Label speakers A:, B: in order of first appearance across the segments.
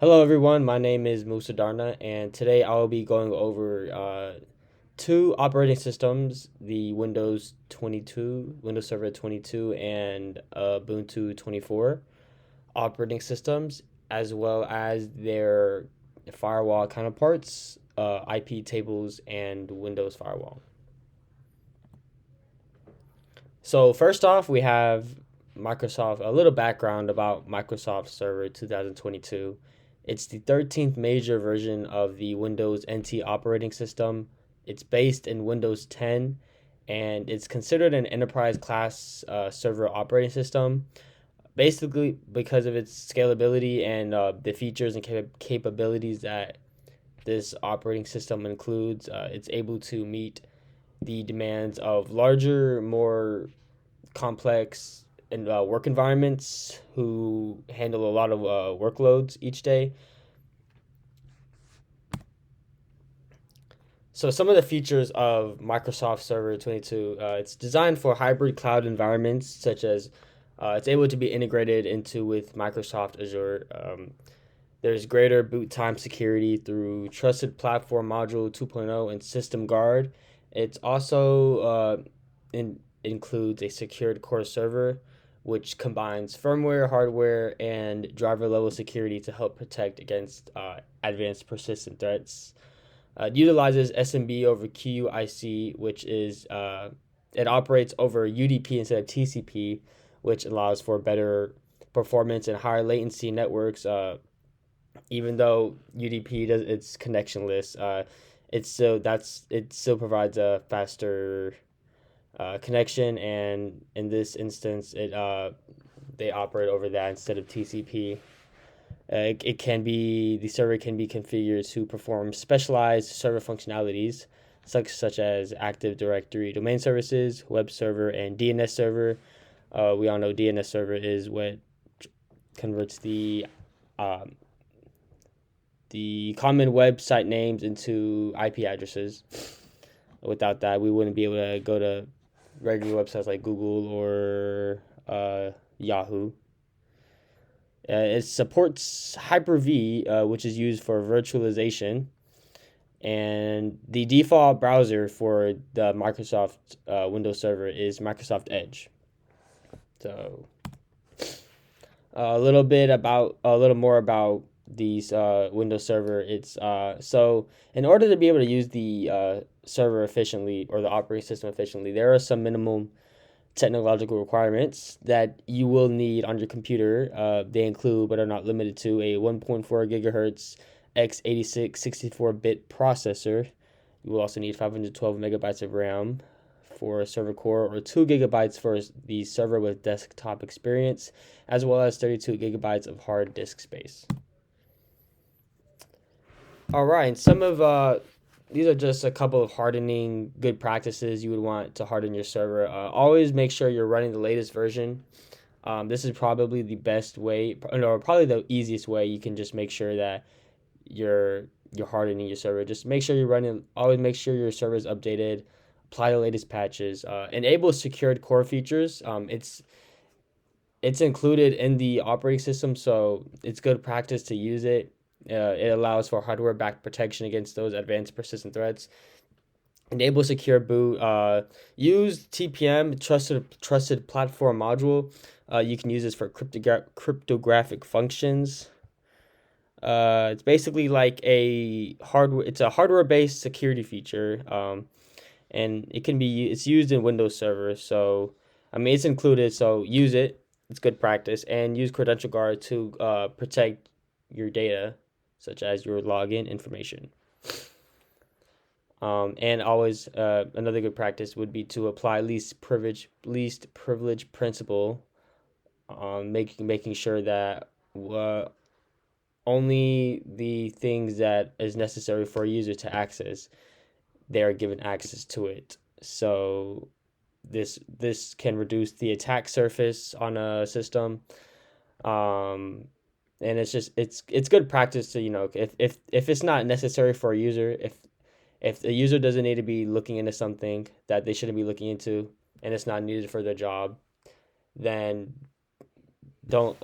A: Hello everyone, my name is Musa Darna, and today I will be going over two operating systems, the Windows 22, Windows Server 22, and Ubuntu 24 operating systems, as well as their firewall counterparts, IP tables, and Windows Firewall. So first off, we have Microsoft, a little background about Microsoft Server 2022. It's the 13th major version of the Windows NT operating system. It's based in Windows 10 and it's considered an enterprise class server operating system, basically because of its scalability and the features and capabilities that this operating system includes. It's able to meet the demands of larger, more complex and work environments who handle a lot of workloads each day. So some of the features of Microsoft Server 22, it's designed for hybrid cloud environments such as it's able to be integrated into with Microsoft Azure. There's greater boot time security through Trusted Platform Module 2.0 and System Guard. It's also includes a secured core server, which combines firmware, hardware, and driver level security to help protect against advanced persistent threats. It utilizes SMB over QUIC, which is it operates over UDP instead of TCP, which allows for better performance and higher latency networks. Even though UDP does it's connectionless, it still provides a faster connection, and in this instance, they operate over that instead of TCP. It can be the server can be configured to perform specialized server functionalities such as Active Directory domain services, web server, and DNS server. We all know DNS server is what converts the common website names into IP addresses. Without that, we wouldn't be able to go to regular websites like Google or Yahoo. It supports Hyper-V, which is used for virtualization, and the default browser for the Microsoft Windows Server is Microsoft Edge. So, a little more about these Windows Server. It's so in order to be able to use the server efficiently or the operating system efficiently, there are some minimum technological requirements that you will need on your computer. They include, but are not limited to, a 1.4 gigahertz x86 64-bit processor. You will also need 512 megabytes of RAM for a server core, or 2 gigabytes for the server with desktop experience, as well as 32 gigabytes of hard disk space. All right, and some of these are just a couple of hardening good practices you would want to harden your server. Always make sure you're running the latest version. This is probably the best way, or probably the easiest way. You can just make sure that you're hardening your server. Just make sure you're running. Always make sure your server is updated. Apply the latest patches. Enable secured core features. It's included in the operating system, so it's good practice to use it. It allows for hardware-backed protection against those advanced persistent threats. Enable secure boot. Use TPM, trusted platform module. You can use this for cryptographic functions. It's basically like a hardware. It's a hardware-based security feature. And it's used in Windows Server. So I mean, it's included. So use it. It's good practice, and use Credential Guard to protect your data, such as your login information. And always another good practice would be to apply least privilege principle, making sure that only the things that is necessary for a user to access, they are given access to it. So this can reduce the attack surface on a system. And it's good practice to, if it's not necessary for a user, if the user doesn't need to be looking into something that they shouldn't be looking into, and it's not needed for their job, then don't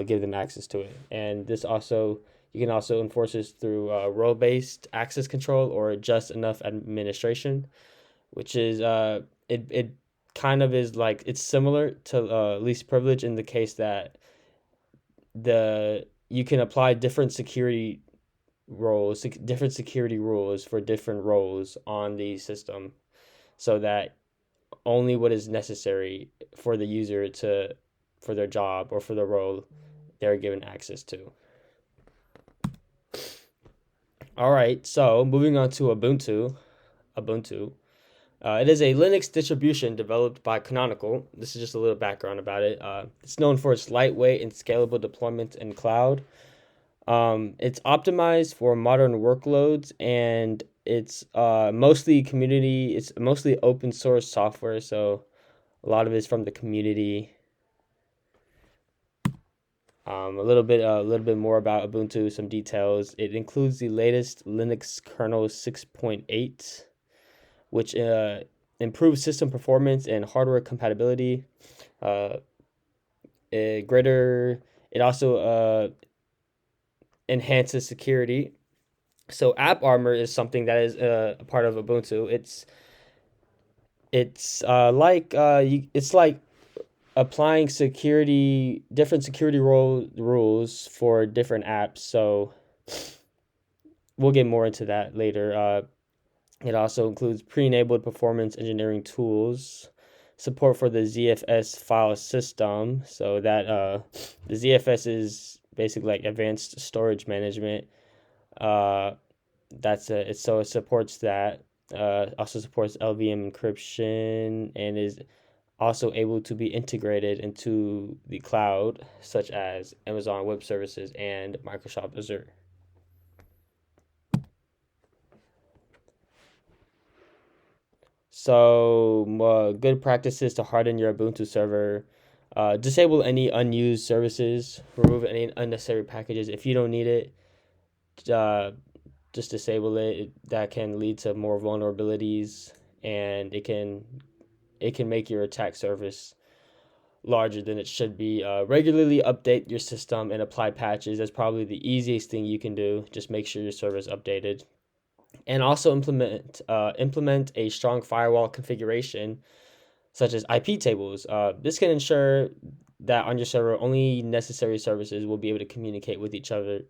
A: give them access to it. And this also You can also enforce this through role-based access control or just enough administration, which is it kind of is like it's similar to least privilege in the case that the you can apply different security rules for different roles on the system, so that only what is necessary for the user to for their job or for the role they're given access to. All right, so moving on to Ubuntu. Ubuntu. It is a Linux distribution developed by Canonical. This is just a little background about it. It's known for its lightweight and scalable deployment in cloud. It's optimized for modern workloads, and it's mostly open source software, so a lot of it's from the community. A little bit more about Ubuntu, some details. It includes the latest Linux kernel 6.8, which improves system performance and hardware compatibility. Uh, it also enhances security. So App Armor is something that is a part of Ubuntu. It's like applying different security rules for different apps. So we'll get more into that later. It also includes pre-enabled performance engineering tools, support for the ZFS file system. So that the ZFS is basically like advanced storage management. Uh, so it supports that. Also supports LVM encryption and is also able to be integrated into the cloud, such as Amazon Web Services and Microsoft Azure. So, good practices to harden your Ubuntu server. Disable any unused services. Remove any unnecessary packages if you don't need it. Uh, just disable it. That can lead to more vulnerabilities, and it can make your attack surface larger than it should be. Regularly update your system and apply patches. That's probably the easiest thing you can do. Just make sure your server is updated, and also implement a strong firewall configuration, such as IP tables. This can ensure that on your server only necessary services will be able to communicate with each other,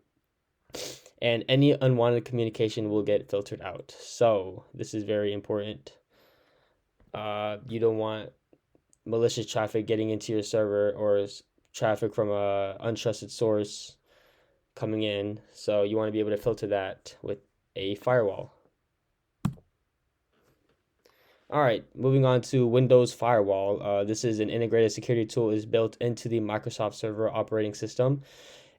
A: and any unwanted communication will get filtered out. So this is very important. You don't want malicious traffic getting into your server, or traffic from a untrusted source coming in. So you want to be able to filter that with a firewall. All right, moving on to Windows Firewall. This is an integrated security tool is built into the Microsoft Server operating system.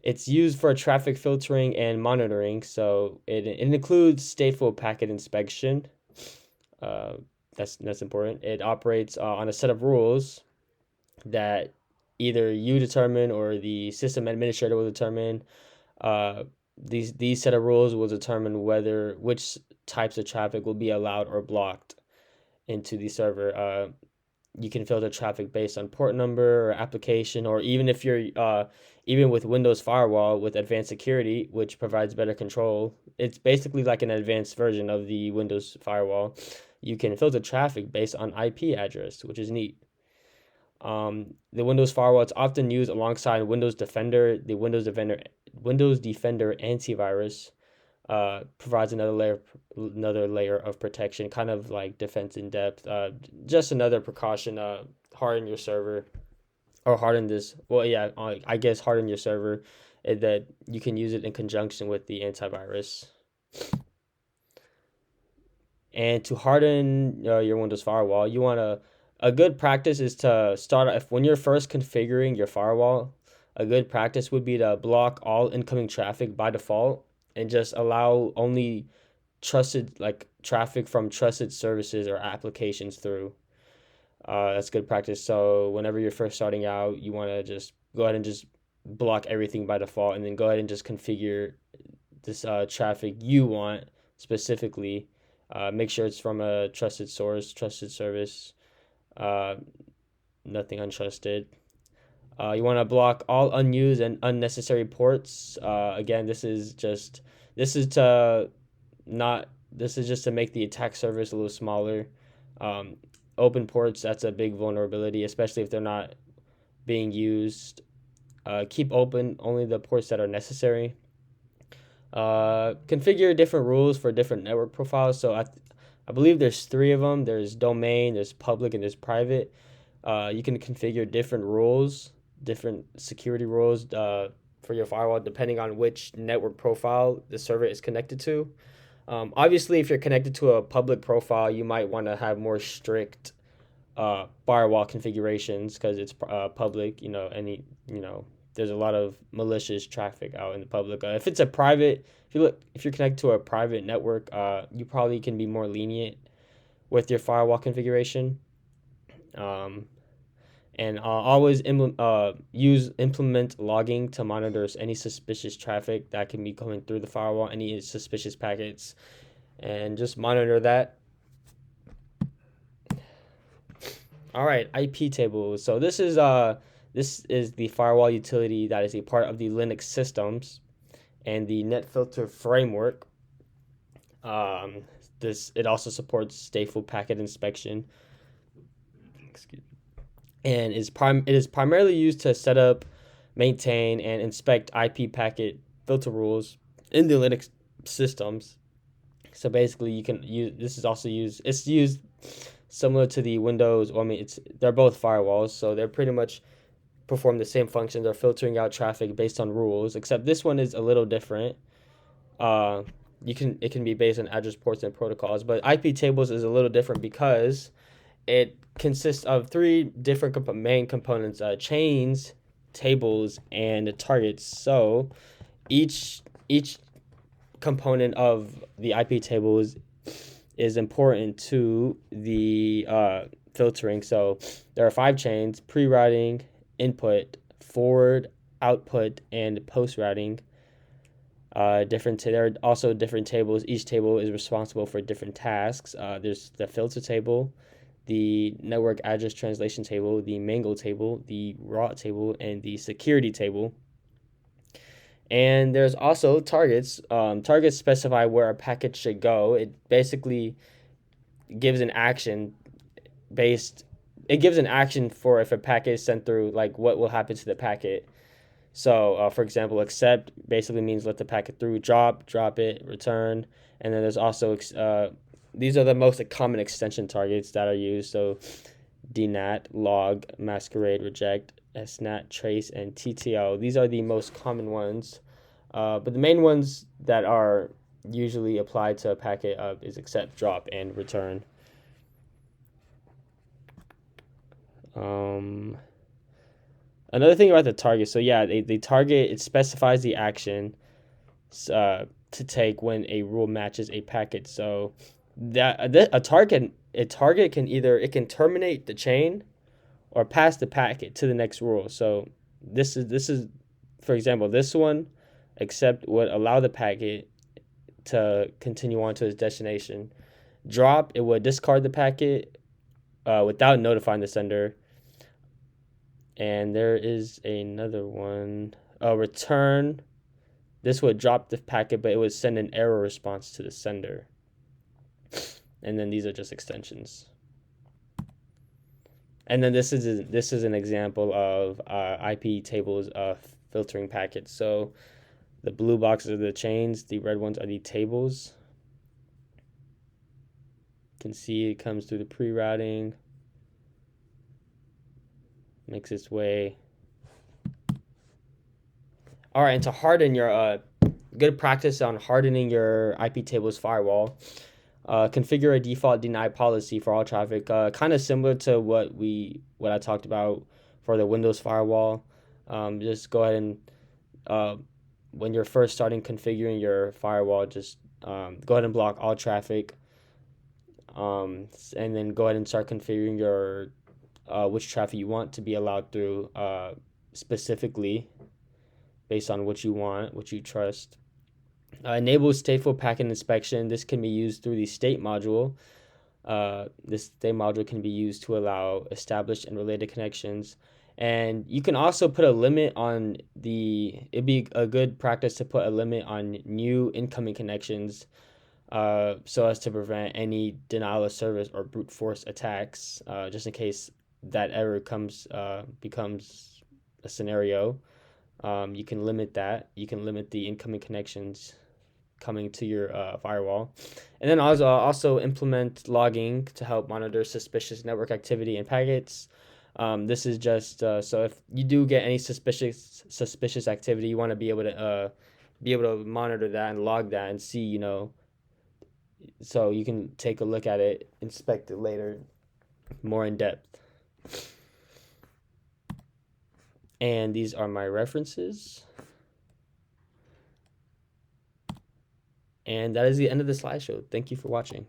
A: It's used for traffic filtering and monitoring. So it includes stateful packet inspection. Uh, that's important. It operates on a set of rules that either you determine or the system administrator will determine. Uh, these set of rules will determine which types of traffic will be allowed or blocked into the server. You can filter traffic based on port number or application, or even if you're even with Windows Firewall with advanced security, which provides better control. It's basically like an advanced version of the Windows Firewall. You can filter traffic based on IP address, which is neat. The Windows Firewall is often used alongside Windows Defender. The Windows Defender antivirus provides another layer of protection, kind of like defense in depth. Just another precaution. Harden your server, or harden this. Well, yeah, I guess harden your server, that you can use it in conjunction with the antivirus. And to harden your Windows Firewall, you want to a good practice is to start if when you're first configuring your firewall. A good practice would be to block all incoming traffic by default and just allow only trusted like traffic from trusted services or applications through. That's good practice. So whenever you're first starting out, you want to just go ahead and just block everything by default, and then go ahead and just configure this traffic you want specifically. Make sure it's from a trusted source, trusted service, uh, nothing untrusted. You want to block all unused and unnecessary ports. Again, this is to not this is just to make the attack surface a little smaller. Um, Open ports, that's a big vulnerability, especially if they're not being used. Keep open only the ports that are necessary. Configure different rules for different network profiles. So I believe there's three of them. There's domain, there's public, and there's private. You can configure different rules, different security rules for your firewall depending on which network profile the server is connected to. Obviously, if you're connected to a public profile, you might want to have more strict firewall configurations because it's public. There's a lot of malicious traffic out in the public. If it's a private, if you're connected to a private network, you probably can be more lenient with your firewall configuration. Um, and always implement logging to monitor any suspicious traffic that can be coming through the firewall, any suspicious packets, and just monitor that. All right, IP tables. So this is the firewall utility that is a part of the Linux systems and the NetFilter framework. It also supports stateful packet inspection. Excuse me. And it is primarily used to set up, maintain, and inspect IP packet filter rules in the Linux systems. So basically, you can use this is also used. It's used similar to the Windows. Well, I mean, they're both firewalls, so they're pretty much perform the same function. They're filtering out traffic based on rules, except this one is a little different. It can be based on address ports and protocols, but IP tables is a little different because it consists of three different main components: chains, tables, and targets. So each component of the IP tables is important to the filtering. So there are 5 chains: pre-routing, input, forward, output, and post-routing. There are also different tables. Each table is responsible for different tasks. There's the filter table, the network address translation table, the mangle table, the raw table, and the security table. And there's also targets. Targets specify where a packet should go. It basically gives an action based. It gives an action for if a packet is sent through, like what will happen to the packet. So, for example, accept basically means let the packet through. Drop it, return. And then there's also these are the most common extension targets that are used. So, DNAT, log, masquerade, reject, SNAT, trace, and TTL. These are the most common ones. But the main ones that are usually applied to a packet is accept, drop, and return. Another thing about the target. So yeah, the target, it specifies the action to take when a rule matches a packet. So a target can either terminate the chain or pass the packet to the next rule. So this is for example, this one, accept would allow the packet to continue on to its destination. Drop, it would discard the packet without notifying the sender. And there is another one. Return, this would drop the packet, but it would send an error response to the sender. And then these are just extensions. And then this is an example of IP tables filtering packets. So the blue boxes are the chains, the red ones are the tables. You can see it comes through the pre-routing, makes its way. All right, and to harden your good practice on hardening your IP tables firewall, configure a default deny policy for all traffic, kind of similar to what I talked about for the Windows firewall. Just go ahead and when you're first starting configuring your firewall, just go ahead and block all traffic, and then go ahead and start configuring your which traffic you want to be allowed through, specifically based on what you want, what you trust. Enable stateful packet inspection. This can be used through the state module. This state module can be used to allow established and related connections And you can also put a limit on it'd be a good practice to put a limit on new incoming connections, so as to prevent any denial of service or brute force attacks, just in case that ever becomes a scenario. You can limit that. You can limit the incoming connections coming to your firewall, and then also implement logging to help monitor suspicious network activity and packets. This is just so if you do get any suspicious activity, you want to be able to monitor that and log that and see, so you can take a look at it, inspect it later, more in depth. And these are my references. And that is the end of the slideshow. Thank you for watching.